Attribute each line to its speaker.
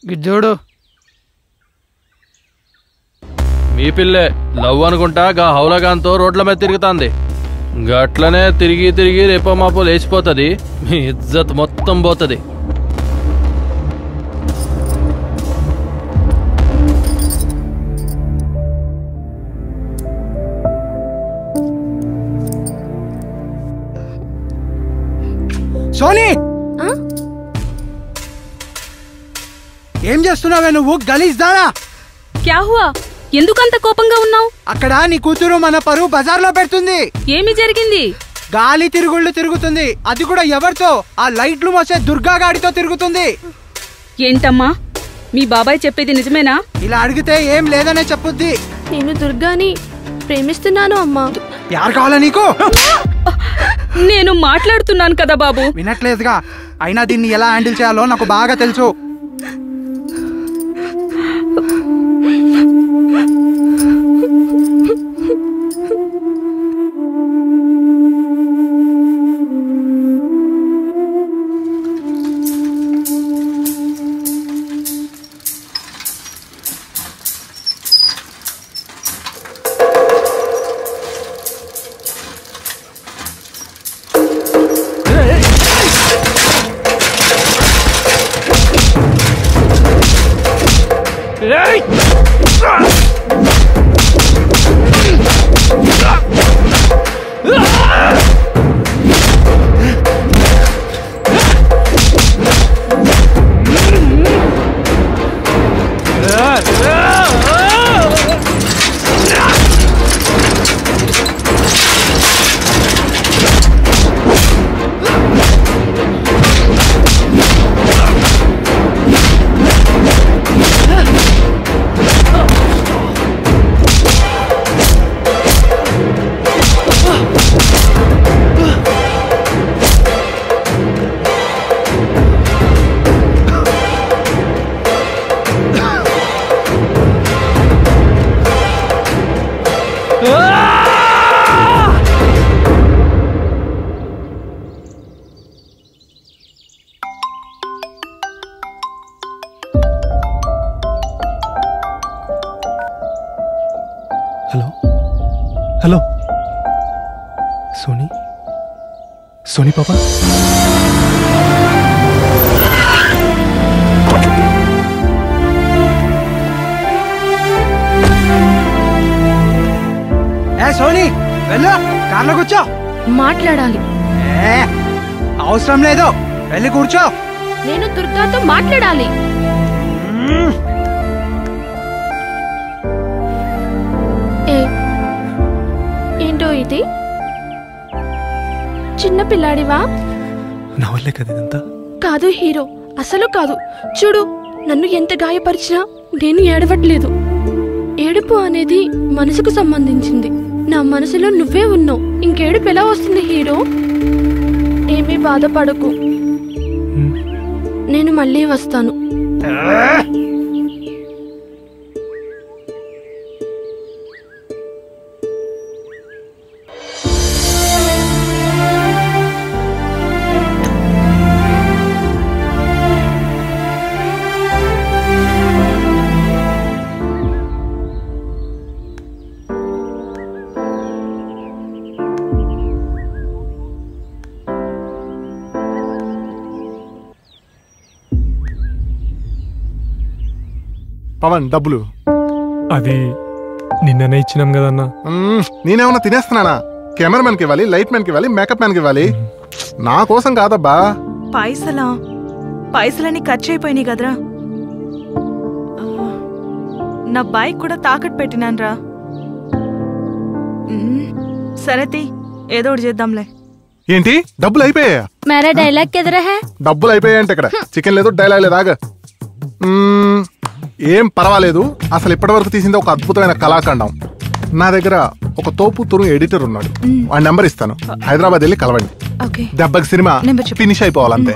Speaker 1: గిజ్జోడు
Speaker 2: మీ పిల్లే love అనుకుంటా గా హౌలగాంతో రోడ్ల మీద తిరుగుతాంది. గట్లనే తిరిగి తిరిగి రేపో మాపో లేచిపోతుంది. మీ ఇజ్జత్ మొత్తం పోతుంది.
Speaker 1: సోనీ ఏం చేస్తున్నావే నువ్వు? గలీజ్ దానా!
Speaker 3: క్యా హువా? ఎందుకంత కోపంగా ఉన్నావు?
Speaker 1: అక్కడ నీ కూతురు మన పరువు బజార్లో పెడుతుంది.
Speaker 3: ఏమి జరిగింది?
Speaker 1: గాలి తిరుగుళ్ళు తిరుగుతుంది. అది కూడా ఎవరితో? ఆ లైట్లు మోసే దుర్గా గాడితో తిరుగుతుంది.
Speaker 3: ఏంటమ్మా మీ బాబాయ్ చెప్పేది నిజమేనా?
Speaker 1: ఇలా అడిగితే ఏం లేదనే చెప్పుద్ది.
Speaker 4: నేను దుర్గాని ప్రేమిస్తున్నాను అమ్మా.
Speaker 1: ప్యార్ కావాలా నీకు?
Speaker 3: నేను మాట్లాడుతున్నాను కదా బాబు.
Speaker 1: వినట్లేదుగా. అయినా దీన్ని ఎలా హ్యాండిల్ చేయాలో నాకు బాగా తెలుసు.
Speaker 5: హలో హలో సోనీ సోనీ పాపా
Speaker 1: సోనీ వెళ్ళు, కార్లో కూర్చో.
Speaker 4: మాట్లాడాలి.
Speaker 1: అవసరం లేదు, వెళ్ళి కూర్చో.
Speaker 4: నేను దుర్గాతో మాట్లాడాలి. ఏంటో ఇది? చిన్న పిల్లాడివా?
Speaker 5: నా వల్లే కదా ఇదంతా.
Speaker 4: కాదు హీరో, అసలు కాదు. చూడు, నన్ను ఎంత గాయపరిచినా నేను ఏడవట్లేదు. ఏడుపు అనేది మనసుకు సంబంధించింది. నా మనసులో నువ్వే ఉన్నావు. ఇంకేడుపు ఎలా వస్తుంది హీరో? ఏమీ బాధపడకు, నేను మళ్ళీ వస్తాను.
Speaker 6: పవన్ డబ్బులు
Speaker 5: అది నిన్ననే ఇచ్చినాం కదన్నా.
Speaker 6: నేనేమన్నా తినేస్తున్నానా? కెమెరామెన్ కి ఇవ్వాలి, లైట్ మ్యాన్ కి ఇవ్వాలి, మేకప్ మ్యాన్ కి ఇవ్వాలి. నా కోసం కాదబ్బా.
Speaker 7: పైసలని ఖర్చు అయిపోయినాయి కదరా. నా బైక్ కూడా తాకట్టు పెట్టినాన్రా. సరేతి, ఏదో ఒకటి చేద్దాంలే.
Speaker 6: ఏంటి డబ్బులు అయిపోయా?
Speaker 4: మేరా డైలాగ్ ఎదురా హై.
Speaker 6: డబ్బులు అయిపోయాయంటే ఇక్కడ చికెన్ లేదు, డైలాగ్ లేదు. ఆగా. ఏం పర్వాలేదు. అసలు ఇప్పటి వరకు తీసింది ఒక అద్భుతమైన కళాఖండం. నా దగ్గర ఒక తోపు తురు ఎడిటర్ ఉన్నాడు. ఆ నెంబర్ ఇస్తాను, హైదరాబాద్ వెళ్ళి కలవండి. దెబ్బకి సినిమా ఫినిష్ అయిపోవాలంతే.